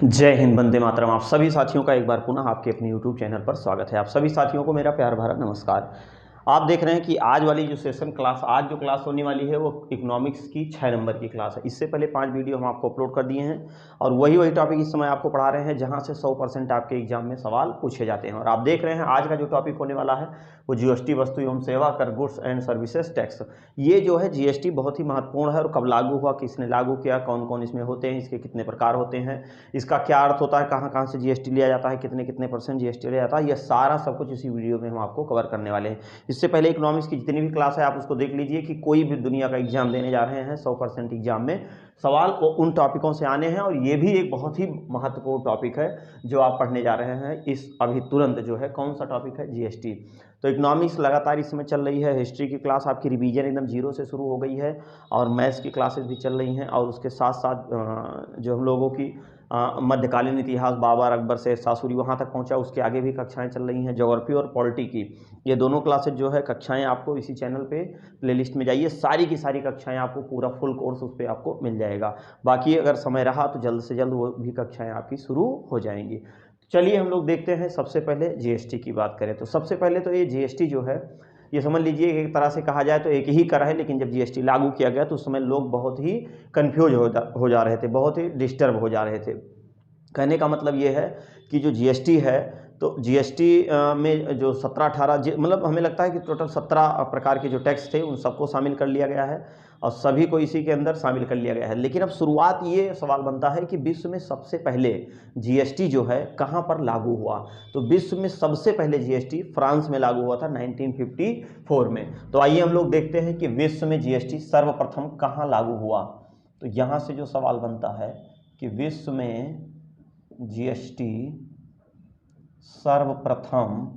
जय हिंद, वंदे मातरम। आप सभी साथियों का एक बार पुनः आपके अपने YouTube चैनल पर स्वागत है। आप सभी साथियों को मेरा प्यार भरा नमस्कार। आप देख रहे हैं कि आज वाली जो सेशन क्लास आज जो क्लास होने वाली है वो इकोनॉमिक्स की 6 नंबर की क्लास है। इससे पहले 5 वीडियो हम आपको अपलोड कर दिए हैं और वही टॉपिक इस समय आपको पढ़ा रहे हैं जहां से 100% आपके एग्जाम में सवाल पूछे जाते हैं। और आप देख रहे हैं आज का जो टॉपिक होने वाला है वो जीएसटी, वस्तु एवं सेवा कर, गुड्स एंड सर्विसेज टैक्स। ये जो है जीएसटी बहुत ही महत्वपूर्ण है और कब लागू हुआ, किसने लागू किया, कौन कौन इसमें होते हैं, इसके कितने प्रकार होते हैं, इसका क्या अर्थ होता है, कहाँ कहाँ से जीएसटी लिया जाता है, कितने कितने % जीएसटी लिया जाता है, यह सारा सब कुछ इसी वीडियो में हम आपको कवर करने वाले हैं। इससे पहले इकोनॉमिक्स की जितनी भी क्लास है आप उसको देख लीजिए कि कोई भी दुनिया का एग्जाम देने जा रहे हैं 100% एग्जाम में सवाल उन टॉपिकों से आने हैं और ये भी एक बहुत ही महत्वपूर्ण टॉपिक है जो आप पढ़ने जा रहे हैं इस अभी तुरंत। जो है कौन सा टॉपिक है? जीएसटी। तो इकोनॉमिक्स लगातार इस समय चल रही है। हिस्ट्री की क्लास आपकी रिवीजन एकदम जीरो से शुरू हो गई है और मैथ्स की क्लासेस भी चल रही हैं और उसके साथ साथ जो हम लोगों की मध्यकालीन इतिहास, बाबर, अकबर, शेर शाह सूरी वहाँ तक पहुँचा, उसके आगे भी कक्षाएं चल रही हैं। ज्योग्राफी और पॉलिटी की ये दोनों क्लासेज जो है कक्षाएं आपको इसी चैनल पे प्लेलिस्ट में जाइए, सारी की सारी कक्षाएं आपको पूरा फुल कोर्स उस पर आपको मिल जाएगा। बाकी अगर समय रहा तो जल्द से जल्द वो भी कक्षाएं आपकी शुरू हो जाएंगी। चलिए हम लोग देखते हैं। सबसे पहले जीएसटी की बात करें तो सबसे पहले तो ये जीएसटी जो है ये समझ लीजिए एक तरह से कहा जाए तो एक ही कर है, लेकिन जब जीएसटी लागू किया गया तो उस समय लोग बहुत ही कंफ्यूज हो जा रहे थे, बहुत ही डिस्टर्ब हो जा रहे थे। कहने का मतलब ये है कि जो जीएसटी है तो जीएसटी में जो 17-18 मतलब हमें लगता है कि टोटल 17 प्रकार के जो टैक्स थे उन सबको शामिल कर लिया गया है और सभी को इसी के अंदर शामिल कर लिया गया है। लेकिन अब शुरुआत ये सवाल बनता है कि विश्व में सबसे पहले जीएसटी जो है कहाँ पर लागू हुआ? तो विश्व में सबसे पहले जीएसटी फ्रांस में लागू हुआ था 1954 में। तो आइए हम लोग देखते हैं कि विश्व में जीएसटी सर्वप्रथम कहाँ लागू हुआ। तो यहाँ से जो सवाल बनता है कि विश्व में जीएसटी सर्वप्रथम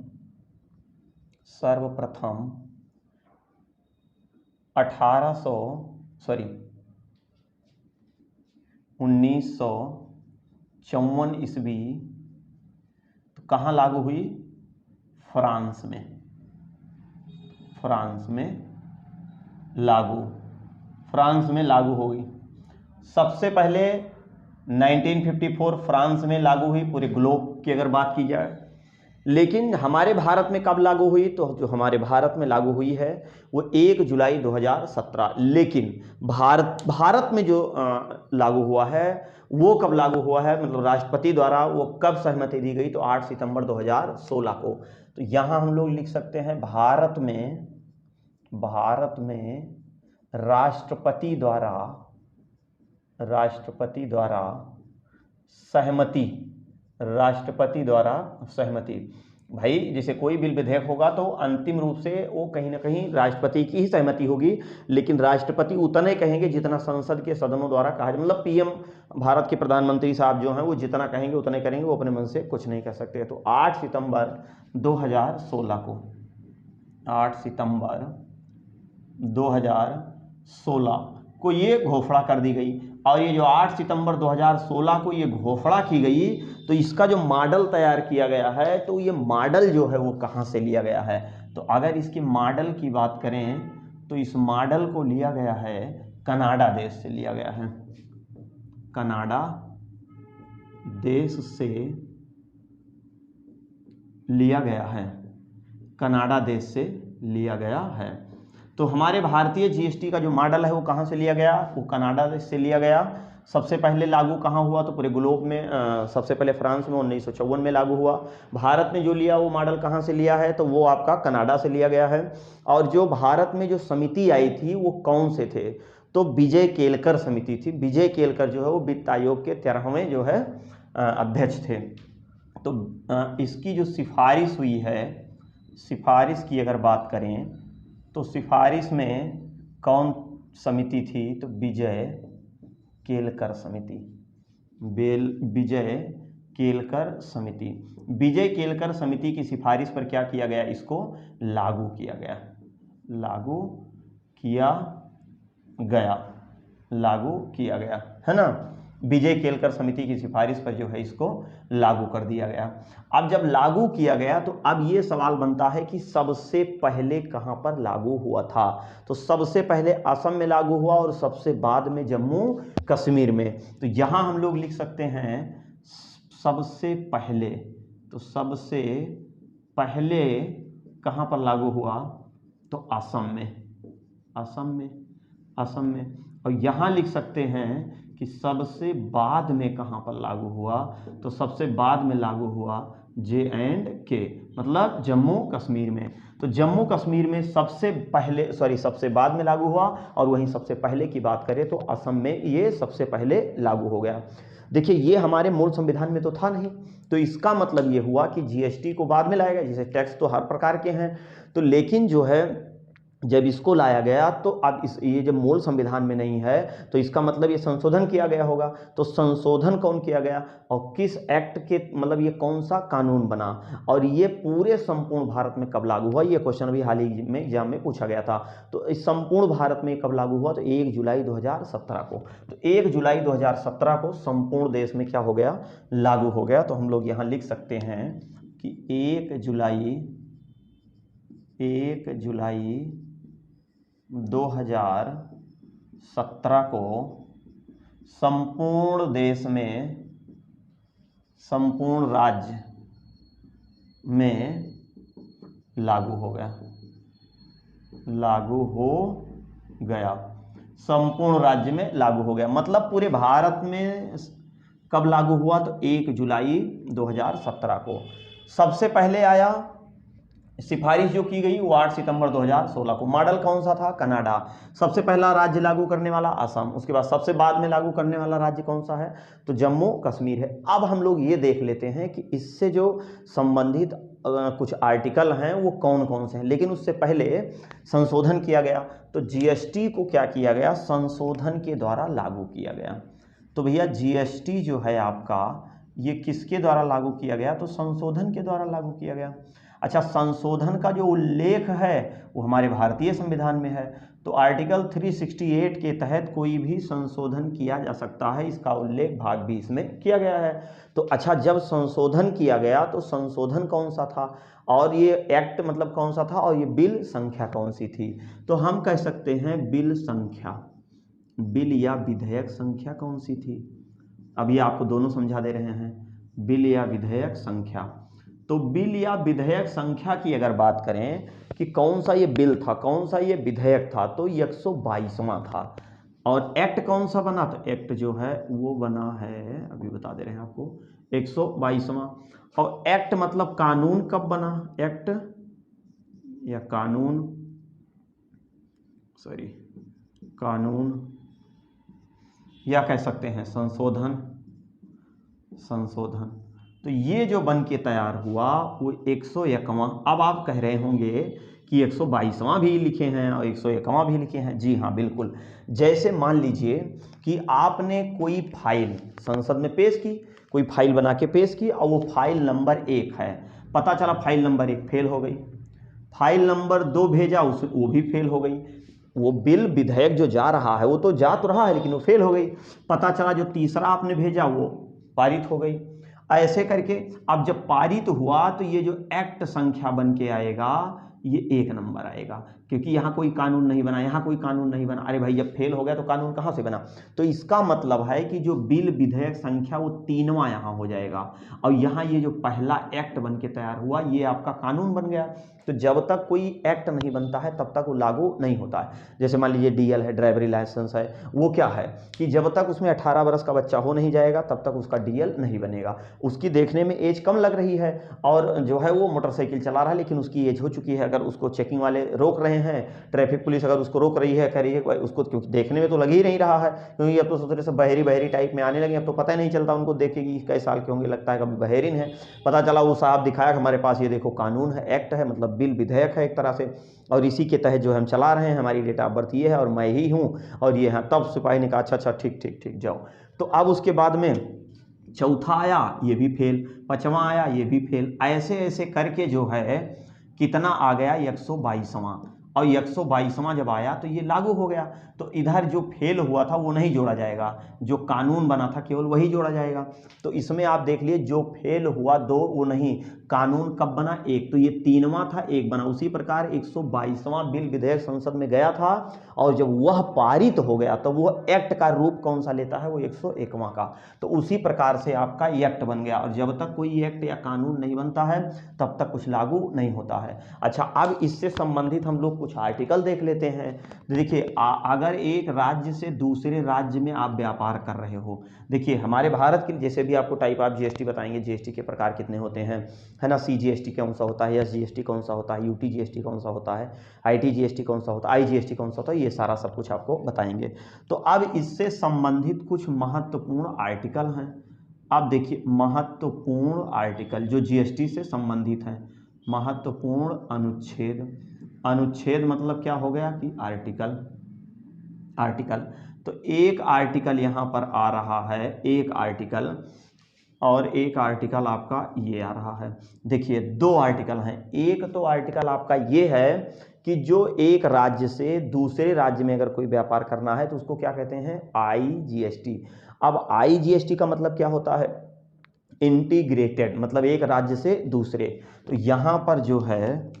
1954 ईस्वी तो कहाँ लागू हुई? फ्रांस में लागू हो गई। सबसे पहले 1954 फ्रांस में लागू हुई पूरे ग्लोब की अगर बात की जाए। लेकिन हमारे भारत में कब लागू हुई? तो जो हमारे भारत में लागू हुई है वो 1 जुलाई 2017। लेकिन भारत में जो लागू हुआ है वो कब लागू हुआ है, मतलब राष्ट्रपति द्वारा वो कब सहमति दी गई? तो 8 सितंबर 2016 को। तो यहाँ हम लोग लिख सकते हैं भारत में राष्ट्रपति द्वारा सहमति। भाई जैसे कोई बिल विधेयक होगा तो अंतिम रूप से वो कहीं ना कहीं राष्ट्रपति की ही सहमति होगी, लेकिन राष्ट्रपति उतने कहेंगे जितना संसद के सदनों द्वारा कहा जाए। मतलब पीएम, भारत के प्रधानमंत्री साहब जो हैं वो जितना कहेंगे उतने करेंगे, वो अपने मन से कुछ नहीं कर सकते। तो 8 सितंबर 2016 को ये घोषणा कर दी गई। और ये जो 8 सितंबर 2016 को ये घोषणा की गई तो इसका जो मॉडल तैयार किया गया है तो ये मॉडल जो है वो कहाँ से लिया गया है? तो अगर इसके मॉडल की बात करें तो इस मॉडल को लिया गया है कनाडा देश से लिया गया है। कनाडा देश से लिया गया है। तो हमारे भारतीय जीएसटी का जो मॉडल है वो कहाँ से लिया गया? वो कनाडा देश से लिया गया। सबसे पहले लागू कहाँ हुआ? तो पूरे ग्लोब में सबसे पहले फ्रांस में 1954 में लागू हुआ। भारत में जो लिया वो मॉडल कहाँ से लिया है? तो वो आपका कनाडा से लिया गया है। और जो भारत में जो समिति आई थी वो कौन से थे? तो विजय केलकर समिति थी। विजय केलकर जो है वो वित्त आयोग के 13वें जो है अध्यक्ष थे। तो इसकी जो सिफारिश हुई है, सिफारिश की अगर बात करें तो सिफारिश में कौन समिति थी? तो विजय केलकर समिति की सिफारिश पर क्या किया गया? इसको लागू किया गया है ना। विजय केलकर समिति की सिफारिश पर जो है इसको लागू कर दिया गया। अब जब लागू किया गया तो अब ये सवाल बनता है कि सबसे पहले कहां पर लागू हुआ था? तो सबसे पहले असम में लागू हुआ और सबसे बाद में जम्मू कश्मीर में। तो यहां हम लोग लिख सकते हैं सबसे पहले, तो सबसे पहले कहाँ पर लागू हुआ, तो असम में, असम में, असम में। और यहाँ लिख सकते हैं कि सबसे बाद में कहाँ पर लागू हुआ, तो सबसे बाद में लागू हुआ J&K, मतलब जम्मू कश्मीर में। तो जम्मू कश्मीर में सबसे पहले, सबसे बाद में लागू हुआ, और वहीं सबसे पहले की बात करें तो असम में ये सबसे पहले लागू हो गया। देखिए ये हमारे मूल संविधान में तो था नहीं, तो इसका मतलब ये हुआ कि जीएसटी को बाद में लाया गया, जैसे टैक्स तो हर प्रकार के हैं, तो लेकिन जो है जब इसको लाया गया तो अब ये जब मूल संविधान में नहीं है तो इसका मतलब ये संशोधन किया गया होगा। तो संशोधन कौन किया गया और किस एक्ट के, मतलब ये कौन सा कानून बना, और ये पूरे संपूर्ण भारत में कब लागू हुआ, ये क्वेश्चन भी हाल ही में एग्जाम में पूछा गया था। तो इस संपूर्ण भारत में कब लागू हुआ, तो 1 जुलाई 2017 को। तो 1 जुलाई 2017 को संपूर्ण देश में क्या हो गया, लागू हो गया। तो हम लोग यहाँ लिख सकते हैं कि 1 जुलाई 2017 को संपूर्ण देश में, संपूर्ण राज्य में लागू हो गया, लागू हो गया, संपूर्ण राज्य में लागू हो गया। मतलब पूरे भारत में कब लागू हुआ, तो 1 जुलाई 2017 को। सबसे पहले आया, सिफारिश जो की गई वो 8 सितंबर 2016 को। मॉडल कौन सा था, कनाडा। सबसे पहला राज्य लागू करने वाला असम। उसके बाद सबसे बाद में लागू करने वाला राज्य कौन सा है, तो जम्मू कश्मीर है। अब हम लोग ये देख लेते हैं कि इससे जो संबंधित कुछ आर्टिकल हैं वो कौन कौन से हैं। लेकिन उससे पहले संशोधन किया गया, तो जीएसटी को क्या किया गया, संशोधन के द्वारा लागू किया गया। तो भैया जीएसटी जो है आपका, ये किसके द्वारा लागू किया गया, तो संशोधन के द्वारा लागू किया गया। अच्छा, संशोधन का जो उल्लेख है वो हमारे भारतीय संविधान में है। तो आर्टिकल 368 के तहत कोई भी संशोधन किया जा सकता है, इसका उल्लेख भाग 20 में किया गया है। तो अच्छा, जब संशोधन किया गया तो संशोधन कौन सा था, और ये एक्ट मतलब कौन सा था, और ये बिल संख्या कौन सी थी, तो हम कह सकते हैं बिल संख्या, बिल या विधेयक संख्या कौन सी थी। अब ये आपको दोनों समझा दे रहे हैं, बिल या विधेयक संख्या। तो बिल या विधेयक संख्या की अगर बात करें कि कौन सा ये बिल था, कौन सा ये विधेयक था, तो 122वां था। और एक्ट कौन सा बना, तो एक्ट जो है वो बना है, अभी बता दे रहे हैं आपको, 122वां। और एक्ट मतलब कानून कब बना, एक्ट या कानून, कानून या कह सकते हैं संशोधन, संशोधन। तो ये जो बन के तैयार हुआ वो 101वां। अब आप कह रहे होंगे कि 122वां भी लिखे हैं और 101वां भी लिखे हैं। जी हाँ, बिल्कुल। जैसे मान लीजिए कि आपने कोई फाइल संसद में पेश की, कोई फाइल बना के पेश की, और वो फाइल नंबर 1 है, पता चला फाइल नंबर 1 फेल हो गई, फाइल नंबर 2 भेजा, वो भी फेल हो गई। वो बिल विधेयक जो जा रहा है वो तो जा तो रहा है, लेकिन वो फेल हो गई। पता चला जो तीसरा आपने भेजा वो पारित हो गई। ऐसे करके अब जब पारित हुआ तो ये जो एक्ट संख्या बन के आएगा ये 1 नंबर आएगा, क्योंकि यहाँ कोई कानून नहीं बना, यहाँ कोई कानून नहीं बना। अरे भाई, जब फेल हो गया तो कानून कहाँ से बना। तो इसका मतलब है कि जो बिल विधेयक संख्या वो 3वां यहाँ हो जाएगा, और यहाँ ये जो पहला एक्ट बन के तैयार हुआ ये आपका कानून बन गया। तो जब तक कोई एक्ट नहीं बनता है तब तक वो लागू नहीं होता है। जैसे मान लीजिए डीएल है, ड्राइवरी लाइसेंस है, वो क्या है कि जब तक उसमें 18 वर्ष का बच्चा हो नहीं जाएगा तब तक उसका डीएल नहीं बनेगा। उसकी देखने में एज कम लग रही है और जो है वो मोटरसाइकिल चला रहा है, लेकिन उसकी एज हो चुकी है। अगर उसको चेकिंग वाले रोक रहे हैं, ट्रैफिक पुलिस अगर उसको रोक रही है, कह रही है उसको, क्योंकि देखने में तो लग ही नहीं रहा है, क्योंकि अब तो सोच रहे से बहरी बहरी टाइप में आने लगे, अब तो पता ही नहीं चलता उनको देखेगी कई साल के होंगे, लगता है कभी बहरीन है। पता चला वो साहब दिखाया हमारे पास, ये देखो कानून है, एक्ट है, मतलब बिल विधेयक है एक तरह से, और इसी के तहत जो हम चला रहे हैं, हमारी डेट ऑफ बर्थ ये है और मैं ही हूँ और ये है। तब सिपाही ने कहा अच्छा अच्छा ठीक ठीक ठीक जाओ। तो अब उसके बाद में चौथा आया, ये भी फेल, 5वां आया, ये भी फेल, ऐसे ऐसे करके जो है कितना आ गया 122वां। और 122वां जब आया तो ये लागू हो गया। तो इधर जो फेल हुआ था वो नहीं जोड़ा जाएगा, जो कानून बना था केवल वही जोड़ा जाएगा। तो इसमें आप देख लिए जो फेल हुआ 2 वो नहीं, कानून कब बना 1, तो ये 3वां था 1 बना। उसी प्रकार 122वां बिल विधेयक संसद में गया था और जब वह पारित हो गया तो वह एक्ट का रूप कौन सा लेता है, वो 101वां का। तो उसी प्रकार से आपका एक्ट बन गया और जब तक कोई एक्ट या कानून नहीं बनता है तब तक कुछ लागू नहीं होता है। अच्छा, अब इससे संबंधित हम लोग कुछ आर्टिकल देख लेते हैं। देखिए अगर एक राज्य से दूसरे राज्य में आप व्यापार कर रहे हो, देखिए हमारे भारत के जैसे भी आपको टाइप ऑफ जीएसटी बताएंगे, जीएसटी के प्रकार कितने होते हैं, है ना, सीजीएसटी कौन सा होता है, एसजीएसटी कौन सा होता है, यूटी जीएसटी कौन सा होता है, आईटी जीएसटी कौन सा होता है, आईजीएसटी कौन सा होता है, ये सारा सब कुछ आपको बताएंगे। तो अब इससे संबंधित कुछ महत्वपूर्ण आर्टिकल हैं। अब देखिए महत्वपूर्ण आर्टिकल जो जीएसटी से संबंधित हैं, महत्वपूर्ण अनुच्छेद, अनुच्छेद मतलब क्या हो गया कि आर्टिकल, आर्टिकल। तो एक आर्टिकल यहाँ पर आ रहा है, एक आर्टिकल, और एक आर्टिकल आपका ये आ रहा है। देखिए 2 आर्टिकल हैं। एक तो आर्टिकल आपका ये है कि जो एक राज्य से दूसरे राज्य में अगर कोई व्यापार करना है तो उसको क्या कहते हैं, आईजीएसटी। अब आईजीएसटी का मतलब क्या होता है, इंटीग्रेटेड, मतलब एक राज्य से दूसरे। तो यहाँ पर जो है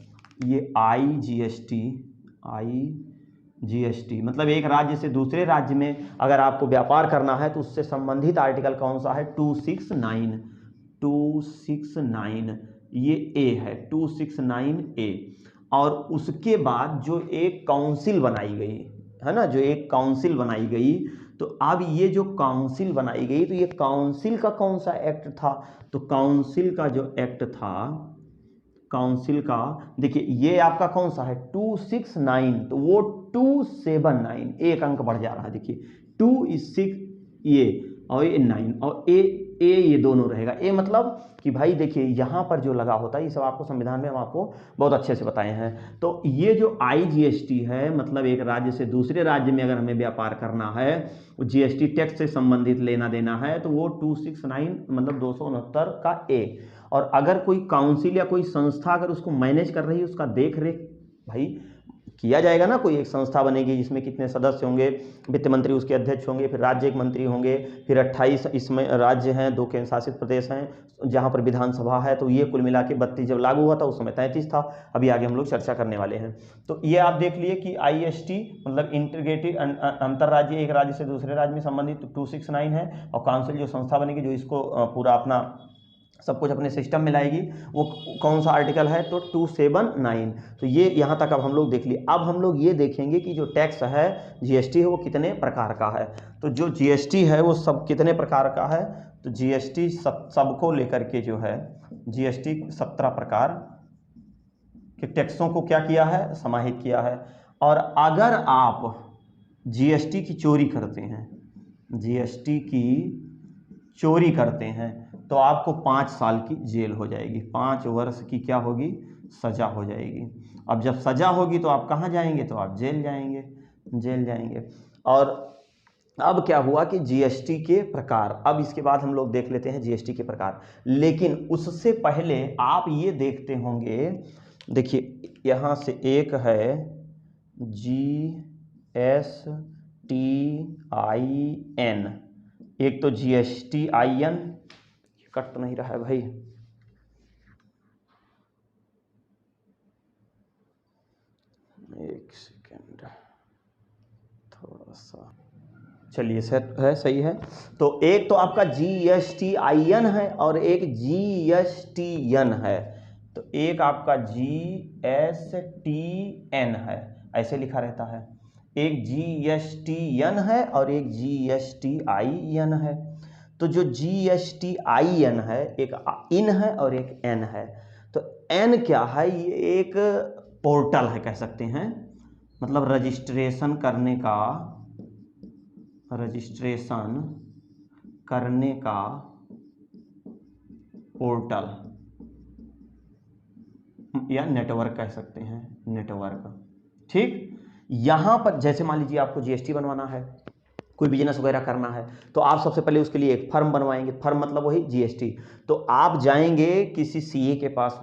ये आईजीएसटी, आईजीएसटी मतलब एक राज्य से दूसरे राज्य में अगर आपको व्यापार करना है तो उससे संबंधित आर्टिकल कौन सा है, 269, 269 ये ए है, 269 ए। और उसके बाद जो एक काउंसिल बनाई गई है ना, जो एक काउंसिल बनाई गई, तो अब ये जो काउंसिल बनाई गई तो ये काउंसिल का कौन सा एक्ट था, तो काउंसिल का जो एक्ट था, काउंसिल का देखिए ये आपका कौन सा है 269, तो वो 279, एक अंक बढ़ जा रहा है। देखिए 2 is 6 ये और ये 9 और ए ये दोनों रहेगा। ए मतलब कि भाई देखिए यहाँ पर जो लगा होता है ये सब आपको संविधान में हम आपको बहुत अच्छे से बताए हैं। तो ये जो आईजीएसटी है मतलब एक राज्य से दूसरे राज्य में अगर हमें व्यापार करना है, जीएसटी टैक्स से संबंधित लेना देना है, तो वो 269 मतलब 269 का ए। और अगर कोई काउंसिल या कोई संस्था अगर उसको मैनेज कर रही है, उसका देख रेख भाई किया जाएगा ना, कोई एक संस्था बनेगी जिसमें कितने सदस्य होंगे, वित्त मंत्री उसके अध्यक्ष होंगे, फिर राज्य एक मंत्री होंगे, फिर 28 इसमें राज्य हैं, 2 केंद्र शासित प्रदेश हैं जहां पर विधानसभा है। तो ये कुल मिला के 32 जब लागू हुआ था उस समय 33 था। अभी आगे हम लोग चर्चा करने वाले हैं। तो ये आप देख लिए कि आईएसटी मतलब इंटीग्रेटेड अंतरराज्यीय, एक राज्य से दूसरे राज्य में संबंधित 269 है। और काउंसिल जो संस्था बनेगी जो इसको पूरा अपना सब कुछ अपने सिस्टम में लाएगी, वो कौन सा आर्टिकल है, तो 279। तो ये यहाँ तक अब हम लोग देख लिए। अब हम लोग ये देखेंगे कि जो टैक्स है जीएसटी है वो कितने प्रकार का है। तो जो जीएसटी है वो सब कितने प्रकार का है, तो जीएसटी सबको लेकर के जो है जीएसटी 17 प्रकार के टैक्सों को क्या किया है, समाहित किया है। और अगर आप जीएसटी की चोरी करते हैं, जीएसटी की चोरी करते हैं तो आपको 5 साल की जेल हो जाएगी, 5 वर्ष की क्या होगी, सजा हो जाएगी। अब जब सजा होगी तो आप कहाँ जाएंगे, तो आप जेल जाएंगे, जेल जाएंगे। और अब क्या हुआ कि जीएसटी के प्रकार, अब इसके बाद हम लोग देख लेते हैं जीएसटी के प्रकार। लेकिन उससे पहले आप ये देखते होंगे, देखिए यहाँ से एक है GSTIN, एक तो GSTIN, कट तो नहीं रहा है भाई, एक सेकेंड थोड़ा सा, चलिए सर है, सही है। तो एक तो आपका GSTIN है और एक GSTN है। तो एक आपका GSTN है, ऐसे लिखा रहता है, एक GSTN है और एक GSTIN है। तो जो GSTIN है एक इन है और एक एन है। तो एन क्या है, ये एक पोर्टल है कह सकते हैं, मतलब रजिस्ट्रेशन करने का, रजिस्ट्रेशन करने का पोर्टल या नेटवर्क कह सकते हैं, नेटवर्क। ठीक, यहां पर जैसे मान लीजिए आपको जीएसटी बनवाना है, कोई बिजनेस वगैरह करना है, तो आप सबसे पहले उसके लिए एक फर्म बनवाएंगे, फर्म मतलब वही जीएसटी। तो आप जाएंगे किसी सीए के पास,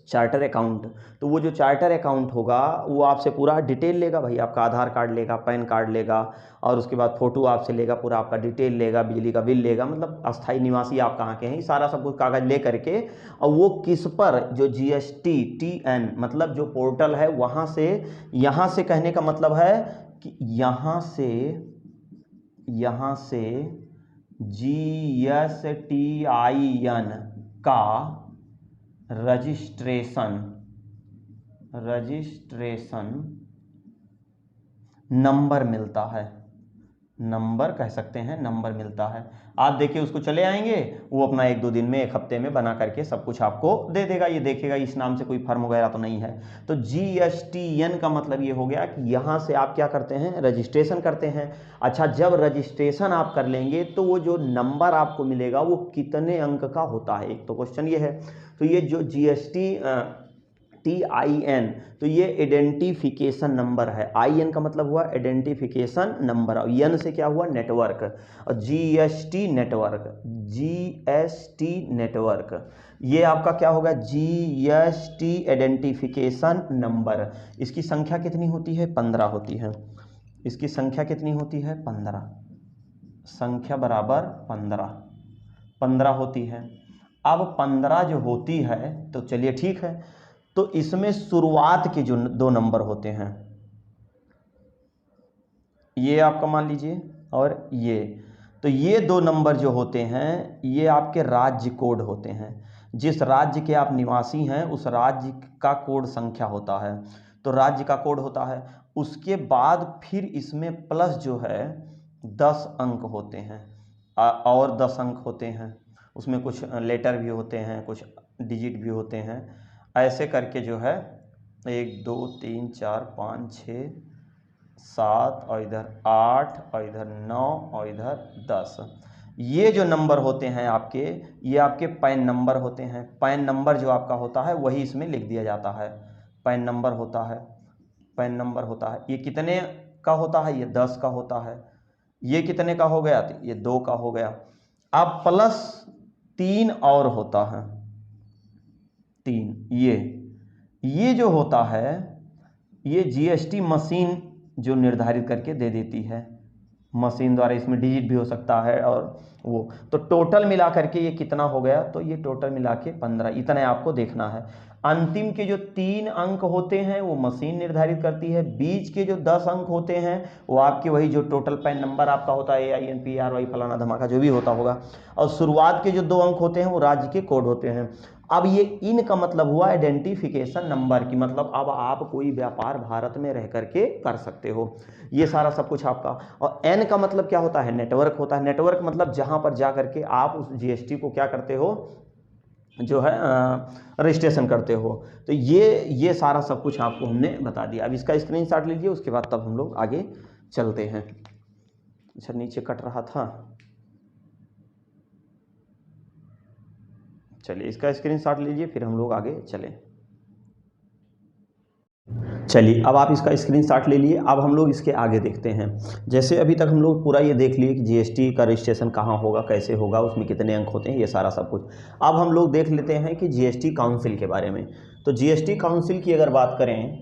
चार्टर अकाउंट, तो वो जो चार्टर अकाउंट होगा वो आपसे पूरा डिटेल लेगा भाई, आपका आधार कार्ड लेगा, पैन कार्ड लेगा, और उसके बाद फ़ोटो आपसे लेगा, पूरा आपका डिटेल लेगा, बिजली का बिल लेगा, मतलब अस्थाई निवासी आप कहाँ के हैं, सारा सब कुछ कागज़ ले करके, और वो किस पर, जो GST-TN मतलब जो पोर्टल है वहाँ से, यहाँ से कहने का मतलब है कि यहाँ से GSTIN का रजिस्ट्रेशन नंबर मिलता है, नंबर कह सकते हैं, नंबर मिलता है। आप देखिए उसको चले आएंगे, वो अपना 1-2 दिन में, 1 हफ्ते में बना करके सब कुछ आपको दे देगा। ये देखेगा इस नाम से कोई फर्म वगैरह तो नहीं है। तो GSTN का मतलब ये हो गया कि यहाँ से आप क्या करते हैं, रजिस्ट्रेशन करते हैं। अच्छा, जब रजिस्ट्रेशन आप कर लेंगे तो वो जो नंबर आपको मिलेगा वो कितने अंक का होता है, एक तो क्वेश्चन ये है। तो ये जो GST-TIN, तो ये आइडेंटिफिकेशन नंबर है। IN का मतलब हुआ आइडेंटिफिकेशन नंबर, और एन से क्या हुआ, नेटवर्क, और GST नेटवर्क, ये आपका क्या होगा, GST आइडेंटिफिकेशन नंबर। इसकी संख्या कितनी होती है, 15 होती है। इसकी संख्या कितनी होती है, 15, संख्या बराबर 15 होती है। अब 15 जो होती है तो चलिए ठीक है, तो इसमें शुरुआत के जो 2 नंबर होते हैं, ये आपका मान लीजिए, और ये, तो ये 2 नंबर जो होते हैं ये आपके राज्य कोड होते हैं। जिस राज्य के आप निवासी हैं उस राज्य का कोड संख्या होता है, तो राज्य का कोड होता है। उसके बाद फिर इसमें प्लस जो है 10 अंक होते हैं, और 10 अंक होते हैं, उसमें कुछ लेटर भी होते हैं, कुछ डिजिट भी होते हैं, ऐसे करके जो है 1 2 3 4 5 6 7 और इधर 8 और इधर 9 और इधर 10, ये जो नंबर होते हैं आपके, ये आपके पैन नंबर होते हैं। पैन नंबर जो आपका होता है वही इसमें लिख दिया जाता है, पैन नंबर होता है, पैन नंबर होता है। ये कितने का होता है, ये 10 का होता है। ये कितने का हो गया, तो ये 2 का हो गया। अब प्लस 3 और होता है, 3, ये जो होता है ये GST मशीन जो निर्धारित करके दे देती है, मशीन द्वारा, इसमें डिजिट भी हो सकता है और वो, तो टोटल मिला करके ये कितना हो गया, तो ये टोटल मिला के 15, इतना आपको देखना है। अंतिम के जो 3 अंक होते हैं वो मशीन निर्धारित करती है, बीच के जो 10 अंक होते हैं वो आपके वही जो टोटल पैन नंबर आपका होता है, AINPRY फलाना धमाका जो भी होता होगा, और शुरुआत के जो 2 अंक होते हैं वो राज्य के कोड होते हैं। अब ये इन का मतलब हुआ आइडेंटिफिकेशन नंबर की, मतलब अब आप कोई व्यापार भारत में रह करके कर सकते हो, ये सारा सब कुछ आपका। और एन का मतलब क्या होता है, नेटवर्क होता है। नेटवर्क मतलब जहां पर जा करके आप उस GST को क्या करते हो, जो है रजिस्ट्रेशन करते हो। तो ये सारा सब कुछ आपको हमने बता दिया। अब इसका स्क्रीनशॉट लीजिए, उसके बाद तब हम लोग आगे चलते हैं। अच्छा, नीचे कट रहा था, चलिए इसका स्क्रीनशॉट लीजिए, फिर हम लोग आगे चलें। चलिए अब आप इसका स्क्रीनशॉट ले लिए, अब हम लोग इसके आगे देखते हैं। जैसे अभी तक हम लोग पूरा ये देख लिए कि GST का रजिस्ट्रेशन कहाँ होगा, कैसे होगा, उसमें कितने अंक होते हैं, ये सारा सब कुछ। अब हम लोग देख लेते हैं कि GST काउंसिल के बारे में। तो GST काउंसिल की अगर बात करें,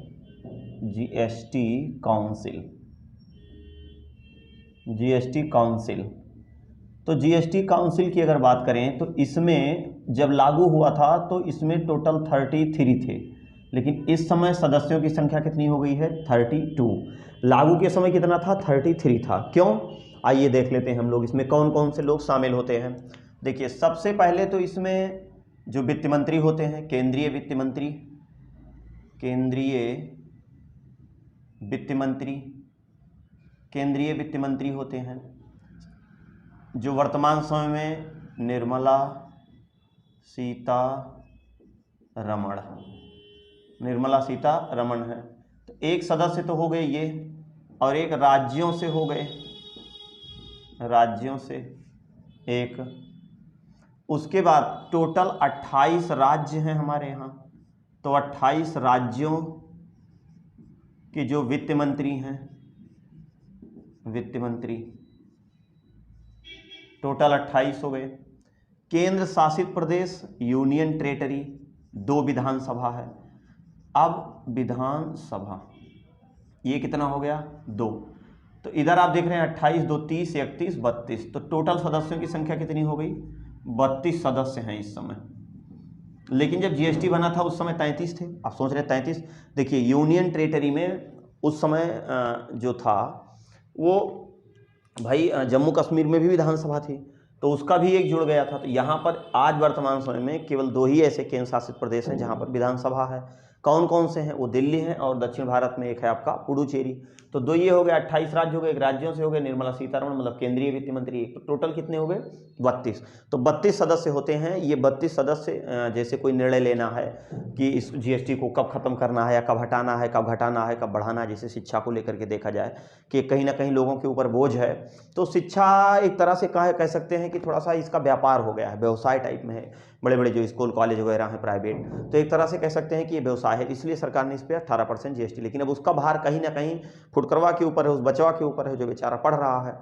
GST काउंसिल, तो GST काउंसिल की अगर बात करें तो इसमें जब लागू हुआ था तो इसमें टोटल 33 थे, लेकिन इस समय सदस्यों की संख्या कितनी हो गई है, 32। लागू के समय कितना था, 33 था। क्यों, आइए देख लेते हैं हम लोग इसमें कौन कौन से लोग शामिल होते हैं। देखिए सबसे पहले तो इसमें जो वित्त मंत्री होते हैं, केंद्रीय वित्त मंत्री होते हैं, जो वर्तमान समय में निर्मला सीतारमण है। तो एक सदस्य तो हो गए ये, और एक राज्यों से हो गए, राज्यों से एक। उसके बाद टोटल 28 राज्य हैं हमारे यहाँ, तो 28 राज्यों के जो वित्त मंत्री हैं, टोटल 28 हो गए। केंद्र शासित प्रदेश, यूनियन टेरेटरी, 2 विधानसभा है। अब विधानसभा ये कितना हो गया 2, तो इधर आप देख रहे हैं 28, 2 30, 31, 32, तो टोटल सदस्यों की संख्या कितनी हो गई 32 सदस्य हैं इस समय। लेकिन जब जीएसटी बना था उस समय 33 थे। आप सोच रहे हैं 33, देखिए यूनियन टेरिटरी में उस समय जो था वो भाई जम्मू कश्मीर में भी विधानसभा थी, तो उसका भी एक जुड़ गया था। तो यहाँ पर आज वर्तमान समय में केवल 2 ही ऐसे केंद्र शासित प्रदेश हैं जहाँ पर विधानसभा है। कौन कौन से हैं, वो दिल्ली हैं और दक्षिण भारत में एक है आपका पुडुचेरी। तो 2 ये हो गए, 28 राज्य हो गए, एक राज्यों से हो गए, निर्मला सीतारमण मतलब केंद्रीय वित्त मंत्री, तो टोटल कितने हो गए 32। तो 32 सदस्य होते हैं। ये 32 सदस्य जैसे कोई निर्णय लेना है कि इस जीएसटी को कब खत्म करना है या कब हटाना है, कब घटाना है, कब बढ़ाना है, जैसे शिक्षा को लेकर के देखा जाए कि कहीं ना कहीं लोगों के ऊपर बोझ है, तो शिक्षा एक तरह से कह सकते हैं कि थोड़ा सा इसका व्यापार हो गया है, व्यवसाय टाइप में है। बड़े बड़े जो स्कूल कॉलेज वगैरह हैं प्राइवेट, तो एक तरह से कह सकते हैं कि ये व्यवसाय है, इसलिए सरकार ने इस पर 18% जीएसटी। लेकिन अब उसका भार कहीं ना कहीं फुटकरवा के ऊपर है, उस बचवा के ऊपर है जो बेचारा पढ़ रहा है।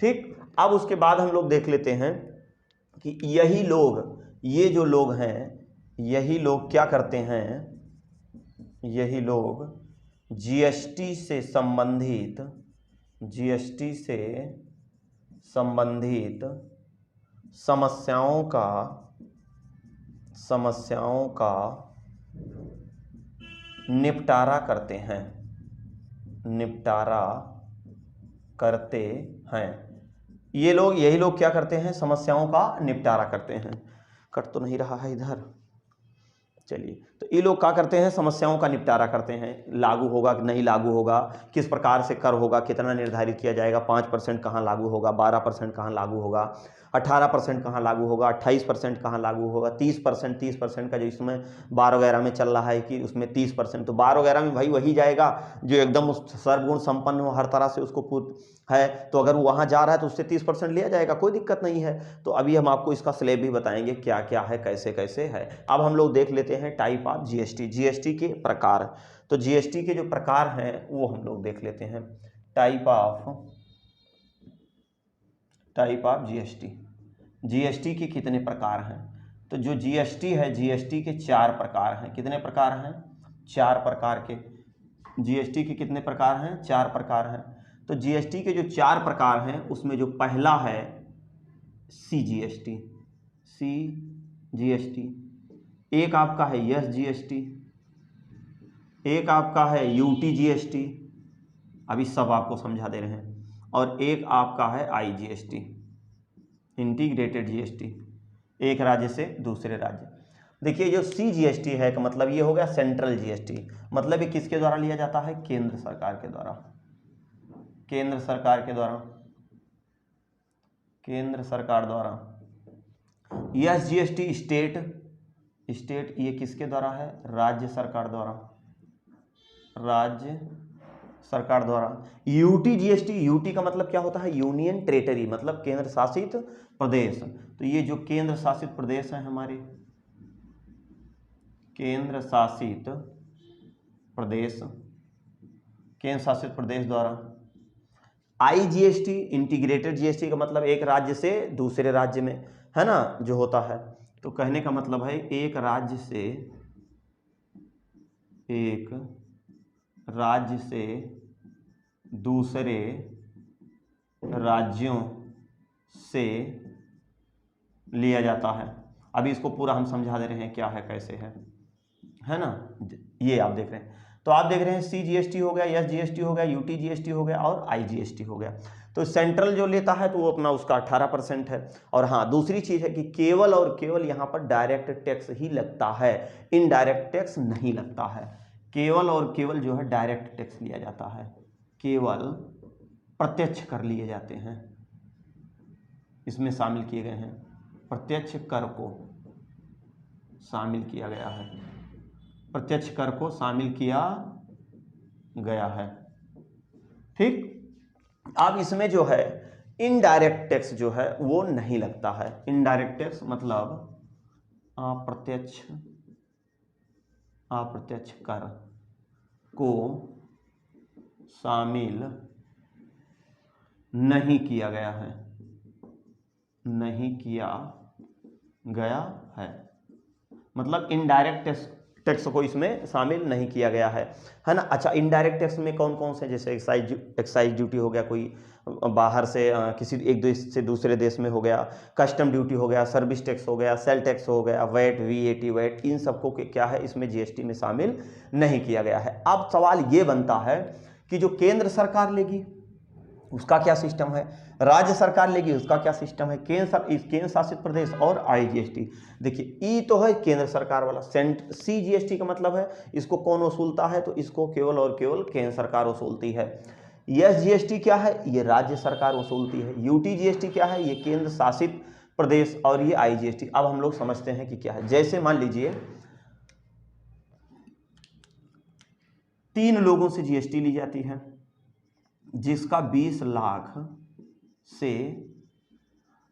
ठीक, अब उसके बाद हम लोग देख लेते हैं कि यही लोग, ये जो लोग हैं, यही लोग क्या करते हैं, यही लोग जीएसटी से संबंधित समस्याओं का निपटारा करते हैं। ये लोग, यही लोग क्या करते हैं, समस्याओं का निपटारा करते हैं। कट तो नहीं रहा है इधर, चलिए। तो ये लोग क्या करते हैं, समस्याओं का निपटारा करते हैं। लागू होगा कि नहीं लागू होगा, किस प्रकार से कर होगा, कितना निर्धारित किया जाएगा, 5% कहाँ लागू होगा, 12% कहाँ लागू होगा, 18% कहाँ लागू होगा, 28% कहाँ लागू होगा, 30% का जो इसमें बार वगैरह में चल रहा है कि उसमें 30%, तो बार वगैरह में भाई वही जाएगा जो एकदम उस सर्वगुण संपन्न हो, हर तरह से उसको है। तो अगर वो वहाँ जा रहा है तो उससे 30% लिया जाएगा, कोई दिक्कत नहीं है। तो अभी हम आपको इसका स्लैब भी बताएंगे क्या क्या है, कैसे कैसे है। अब हम लोग देख लेते हैं टाइप ऑफ जीएसटी के प्रकार। तो जीएसटी के जो प्रकार हैं वो हम लोग देख लेते हैं। टाइप ऑफ जीएसटी के कितने प्रकार हैं। तो जो जीएसटी है, जीएसटी के 4 प्रकार हैं। कितने प्रकार हैं, 4 प्रकार के। जीएसटी के कितने प्रकार हैं, 4 प्रकार हैं। तो जीएसटी के जो 4 प्रकार हैं उसमें जो पहला है सीजीएसटी, एक आपका है एसजीएसटी, एक आपका है यूटीजीएसटी, अभी सब आपको समझा दे रहे हैं, और एक आपका है आईजीएसटी, इंटीग्रेटेड जीएसटी, एक राज्य से दूसरे राज्य। देखिए जो सीजीएसटी है का मतलब ये हो गया सेंट्रल जीएसटी, मतलब ये किसके द्वारा लिया जाता है, केंद्र सरकार के द्वारा, केंद्र सरकार द्वारा। एसजीएसटी स्टेट ये किसके द्वारा है, राज्य सरकार द्वारा। यूटीजीएसटी, यूटी का मतलब क्या होता है, यूनियन टेरिटरी, मतलब केंद्र शासित प्रदेश। तो ये जो केंद्र शासित प्रदेश है हमारे, केंद्र शासित प्रदेश द्वारा। आईजीएसटी, इंटीग्रेटेड जीएसटी का मतलब एक राज्य से दूसरे राज्य में, है ना, जो होता है। तो कहने का मतलब है एक राज्य से दूसरे राज्यों से लिया जाता है। अभी इसको पूरा हम समझा दे रहे हैं क्या है कैसे है ना। ये आप देख रहे हैं, तो आप देख रहे हैं सीजीएसटी हो गया, एसजीएसटी हो गया, यूटीजीएसटी हो गया और आईजीएसटी हो गया। तो सेंट्रल जो लेता है तो वो अपना उसका 18% है। और हाँ, दूसरी चीज है कि केवल और केवल यहाँ पर डायरेक्ट टैक्स ही लगता है, इनडायरेक्ट टैक्स नहीं लगता है। केवल और केवल जो है डायरेक्ट टैक्स लिया जाता है, केवल प्रत्यक्ष कर लिए जाते हैं, इसमें शामिल किए गए हैं, प्रत्यक्ष कर को शामिल किया गया है, प्रत्यक्ष कर को शामिल किया गया है। ठीक, अब इसमें जो है इनडायरेक्ट टैक्स जो है वो नहीं लगता है। इनडायरेक्ट टैक्स मतलब अप्रत्यक्ष कर को शामिल नहीं किया गया है, मतलब इनडायरेक्ट टैक्स को इसमें शामिल नहीं किया गया है ना। अच्छा, इनडायरेक्ट टैक्स में कौन कौन से, जैसे एक्साइज ड्यूटी हो गया, कोई बाहर से किसी एक देश से दूसरे देश में हो गया, कस्टम ड्यूटी हो गया, सर्विस टैक्स हो गया, सेल टैक्स हो गया, वैट, वीएटी, वैट, इन सबको क्या है इसमें जीएसटी में शामिल नहीं किया गया है। अब सवाल ये बनता है कि जो केंद्र सरकार लेगी उसका क्या सिस्टम है, राज्य सरकार लेगी उसका क्या सिस्टम है, केंद्र शासित प्रदेश और आईजीएसटी। देखिए, ई तो है केंद्र सरकार वाला, सीजीएसटी का मतलब है इसको कौन वसूलता है, तो इसको केवल और केवल केंद्र सरकार वसूलती है। एसजीएसटी क्या है, ये राज्य सरकार वसूलती है। यूटीजीएसटी क्या है, ये केंद्र शासित प्रदेश, और ये आईजीएसटी। अब हम लोग समझते हैं कि क्या है। जैसे मान लीजिए 3 लोगों से जीएसटी ली जाती है जिसका 20 लाख से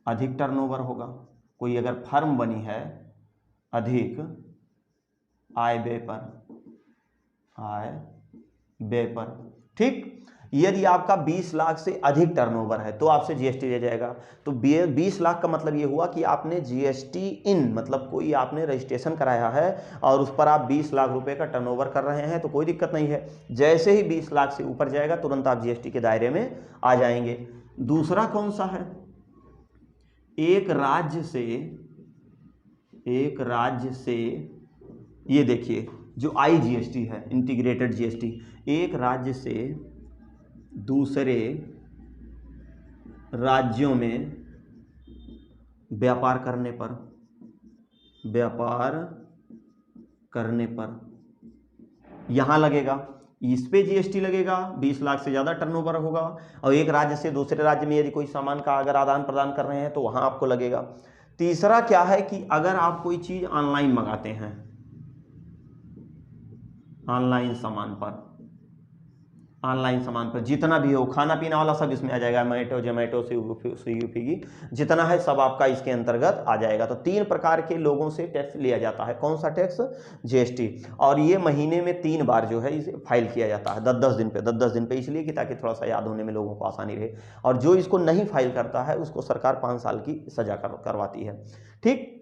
अधिक टर्नओवर होगा। कोई अगर फर्म बनी है अधिक आय व्यय पर, ठीक, यदि आपका 20 लाख से अधिक टर्नओवर है तो आपसे जीएसटी ले जाएगा। तो 20 लाख का मतलब ये हुआ कि आपने जीएसटी इन, मतलब कोई आपने रजिस्ट्रेशन कराया है और उस पर आप 20 लाख रुपए का टर्नओवर कर रहे हैं तो कोई दिक्कत नहीं है। जैसे ही 20 लाख से ऊपर जाएगा तुरंत आप जीएसटी के दायरे में आ जाएंगे। दूसरा कौन सा है, एक राज्य से ये देखिए जो आईजीएसटी है, इंटीग्रेटेड जीएसटी, एक राज्य से दूसरे राज्यों में व्यापार करने पर यहां लगेगा, इस पे जीएसटी लगेगा। 20 लाख से ज़्यादा टर्नओवर होगा और एक राज्य से दूसरे राज्य में यदि कोई सामान का अगर आदान प्रदान कर रहे हैं तो वहां आपको लगेगा। तीसरा क्या है कि अगर आप कोई चीज़ ऑनलाइन मंगाते हैं, ऑनलाइन सामान पर जितना भी हो, खाना पीना वाला सब इसमें आ जाएगा, जोमेटो स्विगी जितना है सब आपका इसके अंतर्गत आ जाएगा। तो 3 प्रकार के लोगों से टैक्स लिया जाता है। कौन सा टैक्स, जीएसटी। और ये महीने में 3 बार जो है इसे फाइल किया जाता है, 10-10 दिन पे, इसलिए कि ताकि थोड़ा सा याद होने में लोगों को आसानी रहे। और जो इसको नहीं फाइल करता है उसको सरकार 5 साल की सजा करवाती है, ठीक।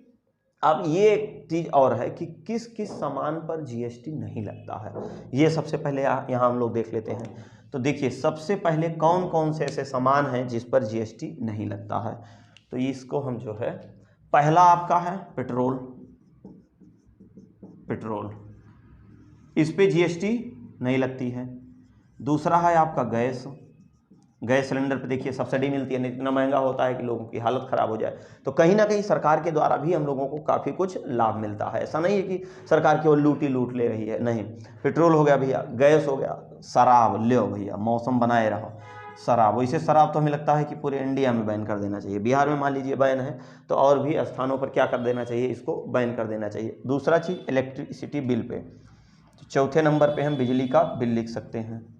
अब ये चीज़ और है कि किस किस सामान पर जीएसटी नहीं लगता है, ये सबसे पहले यहाँ हम लोग देख लेते हैं। तो देखिए, सबसे पहले कौन कौन से ऐसे सामान हैं जिस पर जीएसटी नहीं लगता है। तो इसको हम जो है, पहला आपका है पेट्रोल, इस पे जीएसटी नहीं लगती है। दूसरा है आपका गैस सिलेंडर पे देखिए सब्सिडी मिलती है, इतना महंगा होता है कि लोगों की हालत ख़राब हो जाए। तो कहीं ना कहीं सरकार के द्वारा भी हम लोगों को काफ़ी कुछ लाभ मिलता है। ऐसा नहीं है कि सरकार केवल लूट ले रही है, नहीं। पेट्रोल हो गया भैया, गैस हो गया, शराब लो भैया, मौसम बनाए रहो, शराब। वैसे शराब तो हमें लगता है कि पूरे इंडिया में बैन कर देना चाहिए। बिहार में मान लीजिए बैन है तो और भी स्थानों पर क्या कर देना चाहिए, इसको बैन कर देना चाहिए। दूसरा चीज़ इलेक्ट्रिसिटी बिल पे, तो चौथे नंबर पे हम बिजली का बिल लिख सकते हैं,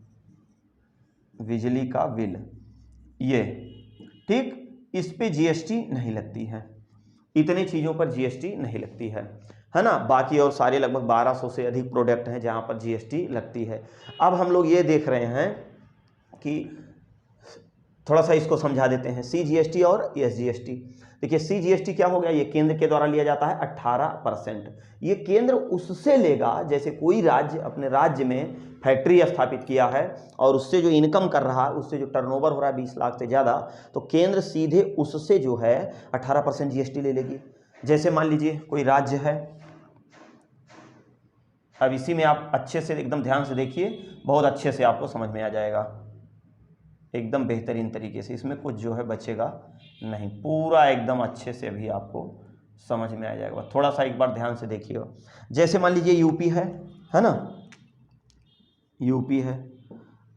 बिजली का बिल, ये ठीक, इस पे जीएसटी नहीं लगती है। इतनी चीज़ों पर जीएसटी नहीं लगती है ना। बाकी और सारे लगभग 1200 से अधिक प्रोडक्ट हैं जहाँ पर जीएसटी लगती है। अब हम लोग ये देख रहे हैं कि थोड़ा सा इसको समझा देते हैं, सीजीएसटी और एसजीएसटी। देखिए, सीजीएसटी क्या हो गया, ये केंद्र के द्वारा लिया जाता है 18%। ये केंद्र उससे लेगा, जैसे कोई राज्य अपने राज्य में फैक्ट्री स्थापित किया है और उससे जो इनकम कर रहा है, उससे जो टर्नओवर हो रहा है 20 लाख से ज़्यादा, तो केंद्र सीधे उससे जो है 18% जीएसटी ले लेगी। जैसे मान लीजिए कोई राज्य है, अब इसी में आप अच्छे से एकदम ध्यान से देखिए, बहुत अच्छे से आपको समझ में आ जाएगा, एकदम बेहतरीन तरीके से, इसमें कुछ जो है बचेगा नहीं, पूरा एकदम अच्छे से अभी आपको समझ में आ जाएगा। थोड़ा सा एक बार ध्यान से देखिएगा। जैसे मान लीजिए यूपी है ना, यूपी है।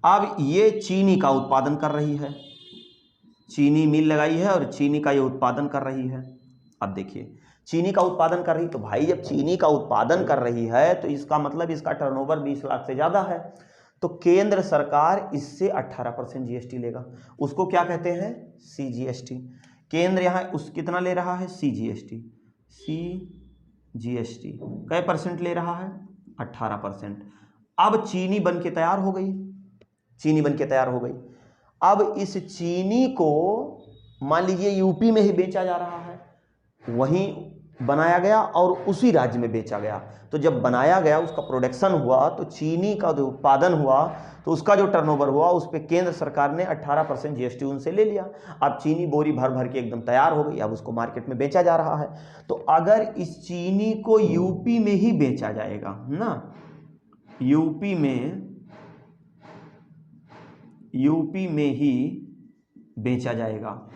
अब ये चीनी का उत्पादन कर रही है, चीनी मिल लगाई है और चीनी का ये उत्पादन कर रही है। अब देखिए, चीनी का उत्पादन कर रही, तो भाई जब चीनी का उत्पादन कर रही है तो इसका मतलब इसका टर्नओवर 20 लाख से ज़्यादा है, तो केंद्र सरकार इससे 18% जीएसटी लेगा। उसको क्या कहते हैं, सीजीएसटी। केंद्र यहाँ उस कितना ले रहा है, सीजीएसटी कै % ले रहा है, 18%। अब चीनी बन के तैयार हो गई, अब इस चीनी को मान लीजिए यूपी में ही बेचा जा रहा है, वहीं बनाया गया और उसी राज्य में बेचा गया। तो जब बनाया गया, उसका प्रोडक्शन हुआ, तो चीनी का जो उत्पादन हुआ, तो उसका जो टर्नओवर हुआ, उस पर केंद्र सरकार ने 18% जीएसटी उनसे ले लिया। अब चीनी बोरी भर भर के एकदम तैयार हो गई, अब उसको मार्केट में बेचा जा रहा है। तो अगर इस चीनी को यूपी में ही बेचा जाएगा ना, यूपी में ही बेचा जाएगा,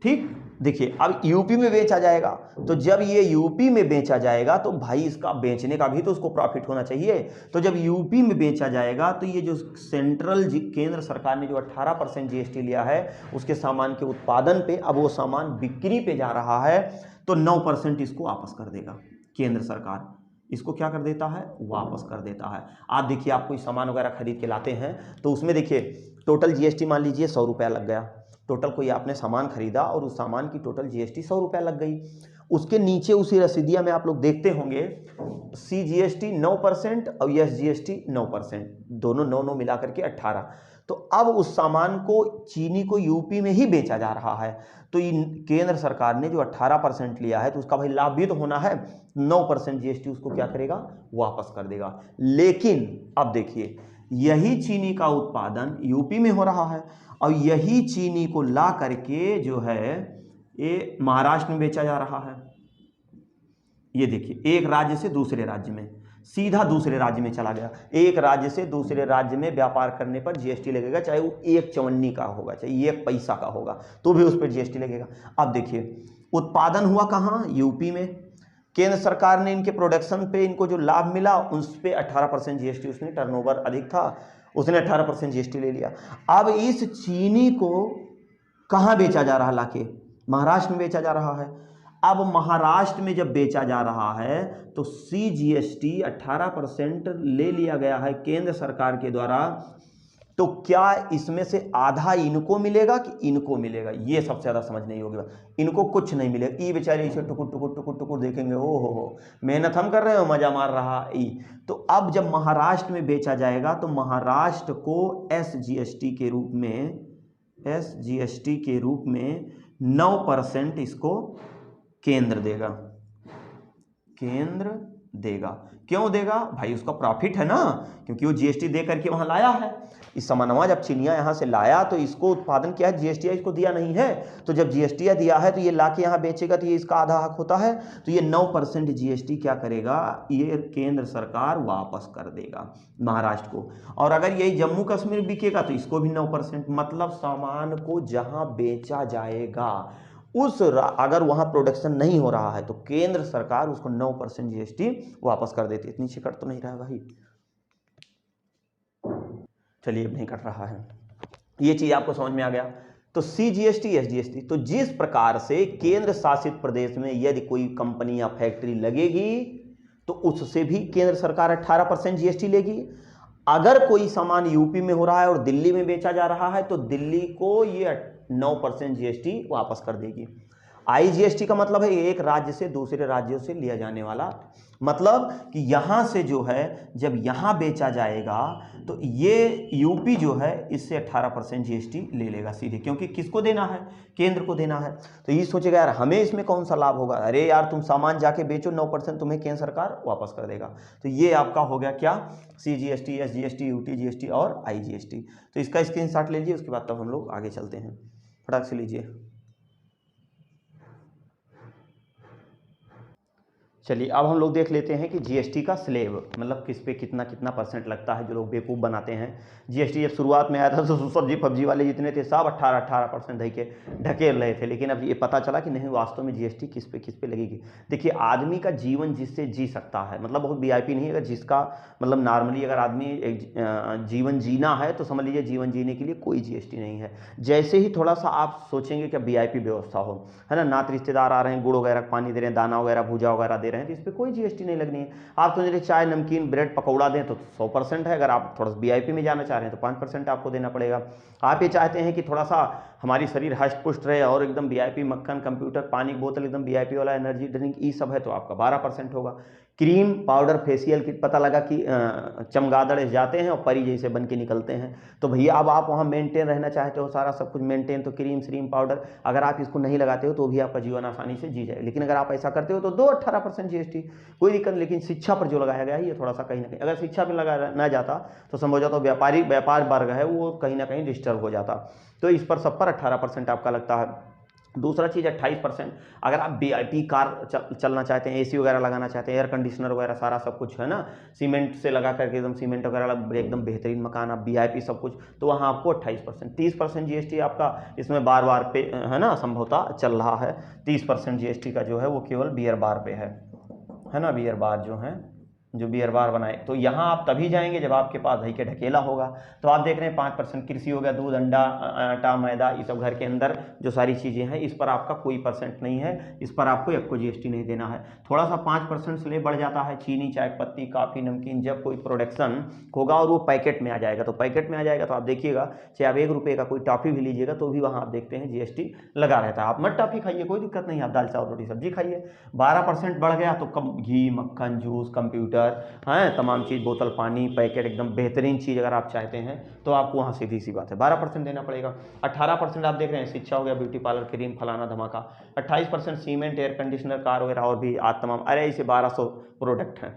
ठीक। देखिए अब यूपी में बेचा जाएगा, तो जब ये यूपी में बेचा जाएगा तो भाई इसका बेचने का भी तो उसको प्रॉफिट होना चाहिए। तो जब यूपी में बेचा जाएगा तो ये जो केंद्र सरकार ने जो 18% जीएसटी लिया है उसके सामान के उत्पादन पे, अब वो सामान बिक्री पे जा रहा है, तो 9% इसको वापस कर देगा केंद्र सरकार। इसको क्या कर देता है, वापस कर देता है। आप देखिए, आप कोई सामान वगैरह खरीद के लाते हैं तो उसमें देखिए टोटल जीएसटी मान लीजिए 100 रुपया लग गया। टोटल कोई आपने सामान खरीदा और उस सामान की टोटल जीएसटी 100 रुपया लग गई। उसके नीचे उसी रसीदिया में आप लोग देखते होंगे CGST 9% और SGST 9%, दोनों 9 मिला करके 18। तो अब उस सामान को, चीनी को यूपी में ही बेचा जा रहा है, तो केंद्र सरकार ने जो 18% लिया है तो उसका भाई लाभ भी तो होना है। 9% जीएसटी उसको क्या करेगा, वापस कर देगा। लेकिन अब देखिए, यही चीनी का उत्पादन यूपी में हो रहा है और यही चीनी को ला करके जो है ये महाराष्ट्र में बेचा जा रहा है। ये देखिए, एक राज्य से दूसरे राज्य में, सीधा दूसरे राज्य में चला गया। एक राज्य से दूसरे राज्य में व्यापार करने पर जीएसटी लगेगा, चाहे वो 1 चवन्नी का होगा, चाहे 1 पैसा का होगा, तो भी उस पर जीएसटी लगेगा। अब देखिए, उत्पादन हुआ कहाँ, यूपी में। केंद्र सरकार ने इनके प्रोडक्शन पे इनको जो लाभ मिला उस पर 18% जीएसटी, उसने टर्नओवर अधिक था, उसने 18% जीएसटी ले लिया। अब इस चीनी को कहाँ बेचा जा रहा, लाके महाराष्ट्र में बेचा जा रहा है। अब महाराष्ट्र में जब बेचा जा रहा है तो CGST 18% ले लिया गया है केंद्र सरकार के द्वारा, तो क्या इसमें से आधा इनको मिलेगा कि इनको मिलेगा, ये सबसे ज्यादा समझ नहीं होगी। इनको कुछ नहीं मिलेगा, ये बेचारे इसे टुकुर टुकुर टुकुर टुकुर देखेंगे, ओ हो मेहनत हम कर रहे हो, मजा मार रहा ई। तो अब जब महाराष्ट्र में बेचा जाएगा तो महाराष्ट्र को SGST के रूप में 9% इसको केंद्र देगा। क्यों देगा भाई, उसका प्रॉफिट है ना, क्योंकि वो जीएसटी दे करके वहां लाया है। इस सामानवा जब चिनिया यहां से लाया तो इसको उत्पादन किया है, जीएसटी इसको दिया नहीं है। तो जब जीएसटी दिया है तो ये लाके यहां बेचेगा तो ये इसका आधा हक होता है। तो ये 9% जीएसटी क्या करेगा, ये केंद्र सरकार वापस कर देगा महाराष्ट्र को। और अगर यही जम्मू कश्मीर बिकेगा तो इसको भी 9%। मतलब सामान को जहां बेचा जाएगा अगर वहां प्रोडक्शन नहीं हो रहा है तो केंद्र सरकार उसको 9% जीएसटी वापस कर देती है। इतनी सी कट तो नहीं रहा है भाई, चलिए अब नहीं कट रहा है। ये चीज आपको समझ में आ गया। तो CGST SGST, तो जिस प्रकार से केंद्र शासित प्रदेश में यदि कोई कंपनी या फैक्ट्री लगेगी तो उससे भी केंद्र सरकार 18% जीएसटी लेगी। अगर कोई सामान यूपी में हो रहा है और दिल्ली में बेचा जा रहा है तो दिल्ली को ये 9% जीएसटी वापस कर देगी। IGST का मतलब है एक राज्य से दूसरे राज्यों से लिया जाने वाला, मतलब कि यहां से जो है जब यहां बेचा जाएगा तो ये यूपी जो है इससे 18% जीएसटी ले लेगा सीधे, क्योंकि किसको देना है, केंद्र को देना है। तो ये सोचेगा यार हमें इसमें कौन सा लाभ होगा, अरे यार तुम सामान जाके बेचो, 9% तुम्हें केंद्र सरकार वापस कर देगा। तो ये आपका हो गया क्या, CGST SGST UTGST और IGST। तो इसका स्क्रीनशॉट ले लीजिए, उसके बाद तब हम लोग आगे चलते हैं, फटाक से लीजिए। चलिए अब हम लोग देख लेते हैं कि जीएसटी का स्लेब मतलब किस पे कितना कितना % लगता है। जो लोग बेवकूफ़ बनाते हैं, जीएसटी जब शुरुआत में आया था तो सब्जी फब्जी वाले जितने थे सब 18% ढकेल रहे थे, लेकिन अब ये पता चला कि नहीं, वास्तव में जीएसटी किस पे लगेगी। देखिए आदमी का जीवन जिससे जी सकता है, मतलब बहुत वीआईपी नहीं, अगर जिसका मतलब नॉर्मली अगर आदमी एक जीवन जीना है तो समझ लीजिए जीवन जीने के लिए कोई जीएसटी नहीं है। जैसे ही थोड़ा सा आप सोचेंगे कि वीआईपी व्यवस्था हो, है ना, नात रिश्तेदार आ रहे हैं, गुड़ वगैरह पानी दे रहे हैं, दाना वगैरह भूजा वगैरह दे रहे हैं, तो इस पर कोई जीएसटी नहीं लगनी है। आप सोच रहे चाय नमकीन ब्रेड पकौड़ा दें तो 100% है, अगर आप थोड़ा सा वीआईपी में जाना चाह रहे हैं तो 5% आपको देना पड़ेगा। आप ये चाहते हैं कि थोड़ा सा हमारी शरीर हष्ट पुष्ट रहे और एकदम वीआईपी मक्खन, कंप्यूटर, पानी की बोतल एकदम वीआईपी वाला, एनर्जी ड्रिंक, ये सब है तो आपका 12% होगा। क्रीम, पाउडर, फेशियल किट, पता लगा कि चमगादड़ जाते हैं और परी जैसे बन के निकलते हैं, तो भैया अब आप वहाँ मेंटेन रहना चाहते हो, सारा सब कुछ मेंटेन, तो क्रीम श्रीम पाउडर अगर आप इसको नहीं लगाते हो तो भी आपका जीवन आसानी से जी जाए। लेकिन अगर आप ऐसा करते हो तो दो 18% GST, कोई दिक्कत नहीं। लेकिन शिक्षा पर जो लगाया गया है ये थोड़ा सा कहीं ना कहीं, अगर शिक्षा पर लगाया ना जाता तो समझ जाता, व्यापार वर्ग है वो कहीं ना कहीं डिस्टर्ब हो जाता। तो इस पर सब पर 18% आपका लगता है। दूसरा चीज़ 28%, अगर आप वीआईपी कार चलना चाहते हैं, एसी वगैरह लगाना चाहते हैं, एयर कंडीशनर वगैरह सारा सब कुछ है ना, सीमेंट से लगा करके एकदम सीमेंट वगैरह एकदम बेहतरीन मकान, आप वीआईपी सब कुछ, तो वहाँ आपको 28%। 30% GST आपका इसमें बार बार पे है ना, संभवतः चल रहा है। 30% GST का जो है वो केवल बियर बार पे है ना, बियर बार जो है, जो बियर बार बनाए, तो यहाँ आप तभी जाएंगे जब आपके पास दही के ढकेला होगा। तो आप देख रहे हैं 5% कृषि हो गया, दूध, अंडा, आटा, मैदा, ये सब घर के अंदर जो सारी चीज़ें हैं इस पर आपका कोई परसेंट नहीं है, इस पर आपको एक को GST नहीं देना है। थोड़ा सा 5% से ले बढ़ जाता है चीनी, चाय पत्ती, काफ़ी, नमकीन, जब कोई प्रोडक्शन होगा और वो पैकेट में आ जाएगा, तो पैकेट में आ जाएगा तो आप देखिएगा चाहे आप 1 रुपये का कोई टॉफ़ी भी लीजिएगा तो भी वहाँ आप देखते हैं GST लगा रहता है। आप मत टॉफ़ी खाइए, कोई दिक्कत नहीं, आप दाल चावल रोटी सब्जी खाइए। 12% बढ़ गया तो कम घी, मक्खन, जूस, कंप्यूटर हैं, तमाम चीज़, बोतल पानी, पैकेट, एकदम बेहतरीन चीज़ अगर आप चाहते हैं तो आपको वहाँ सीधी सी बात है 12% देना पड़ेगा। 18% आप देख रहे हैं शिक्षा हो गया, ब्यूटी पार्लर, क्रीम, फलाना धमाका। 28% सीमेंट, एयर कंडीशनर, कार वगैरह और भी आज तमाम, अरे इसे 1200 प्रोडक्ट हैं।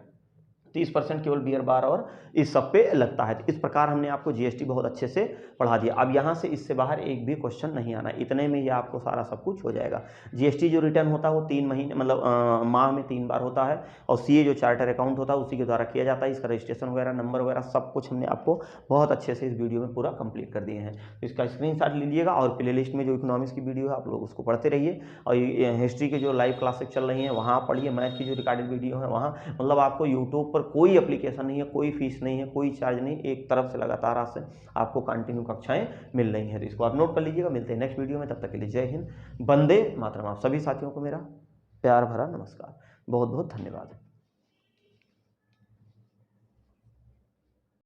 30% केवल बियर बार और इस सब पे लगता है। तो इस प्रकार हमने आपको GST बहुत अच्छे से पढ़ा दिया। अब यहाँ से इससे बाहर एक भी क्वेश्चन नहीं आना, इतने में ये आपको सारा सब कुछ हो जाएगा। GST जो रिटर्न होता है वो 3 महीने मतलब माह में 3 बार होता है, और CA जो चार्टर अकाउंट होता है उसी के द्वारा किया जाता है। इसका रजिस्ट्रेशन वगैरह, नंबर वगैरह सब कुछ हमने आपको बहुत अच्छे से इस वीडियो में पूरा कंप्लीट कर दिए हैं। तो इसका स्क्रीनशॉट लीजिएगा और प्ले लिस्ट में जो इकोनॉमिक्स की वीडियो है आप लोग उसको पढ़ते रहिए, और हिस्ट्री के जो लाइव क्लासेस चल रही हैं वहाँ पढ़िए, मैथ की जो रिकॉर्डेड वीडियो है वहाँ, मतलब आपको यूट्यूब पर कोई एप्लीकेशन नहीं है, कोई फीस नहीं है, कोई चार्ज नहीं, एक तरफ से लगातार से आपको कंटिन्यू कक्षाएं मिल रही हैं। तो इसको आप नोट कर लीजिएगा। मिलते हैं नेक्स्ट वीडियो में, तब तक के लिए जय हिंद, वंदे मातरम। आप सभी साथियों को मेरा प्यार भरा नमस्कार, बहुत बहुत धन्यवाद।